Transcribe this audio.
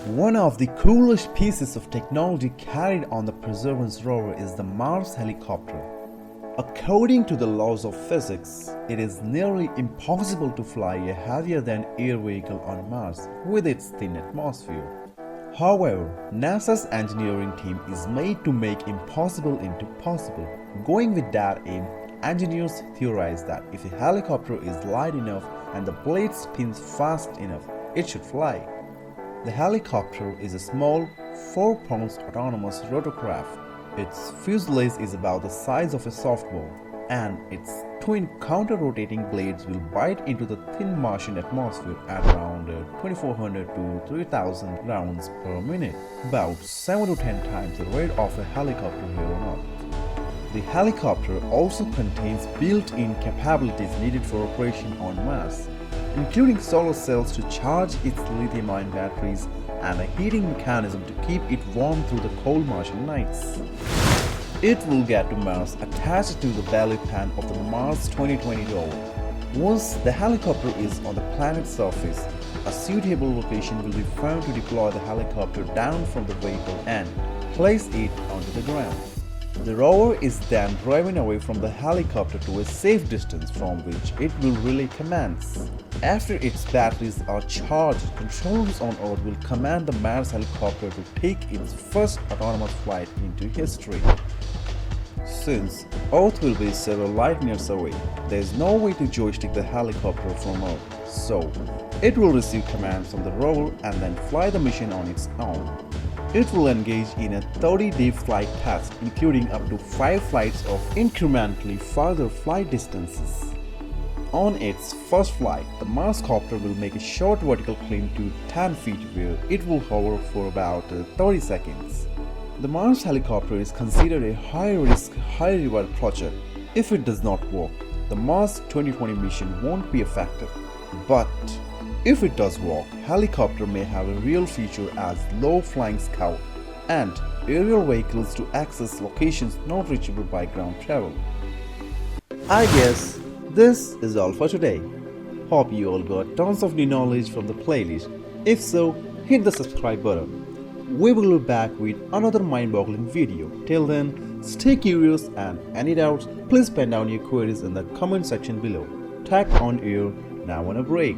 One of the coolest pieces of technology carried on the Perseverance rover is the Mars helicopter. According to the laws of physics, it is nearly impossible to fly a heavier-than-air vehicle on Mars with its thin atmosphere. However, NASA's engineering team is made to make impossible into possible. Going with that aim, engineers theorize that if a helicopter is light enough and the blade spins fast enough, it should fly. The helicopter is a small, 4-pound autonomous rotorcraft. Its fuselage is about the size of a softball, and its twin counter-rotating blades will bite into the thin Martian atmosphere at around 2400 to 3000 rounds per minute, about 7 to 10 times the rate of a helicopter here on Earth. The helicopter also contains built-in capabilities needed for operation on Mars, including solar cells to charge its lithium-ion batteries and a heating mechanism to keep it warm through the cold Martian nights. It will get to Mars attached to the belly pan of the Mars 2020 rover. Once the helicopter is on the planet's surface, a suitable location will be found to deploy the helicopter down from the vehicle and place it onto the ground. The rover is then driven away from the helicopter to a safe distance from which it will relay commands. After its batteries are charged, controllers on Earth will command the Mars helicopter to take its first autonomous flight into history. Since Earth will be several light years away, there is no way to joystick the helicopter from Earth, so it will receive commands from the rover and then fly the mission on its own. It will engage in a 30-day flight test, including up to 5 flights of incrementally farther flight distances. On its first flight, the Marscopter will make a short vertical climb to 10 feet where it will hover for about 30 seconds. The Mars helicopter is considered a high-risk, high-reward project. If it does not work, the Mars 2020 mission won't be affected. But if it does work, helicopter may have a real future as low-flying scout and aerial vehicles to access locations not reachable by ground travel. I guess this is all for today. Hope you all got tons of new knowledge from the playlist. If so, hit the subscribe button. We will be back with another mind-boggling video. Till then, stay curious, and any doubts, please pen down your queries in the comment section below. Tag on air now on a break.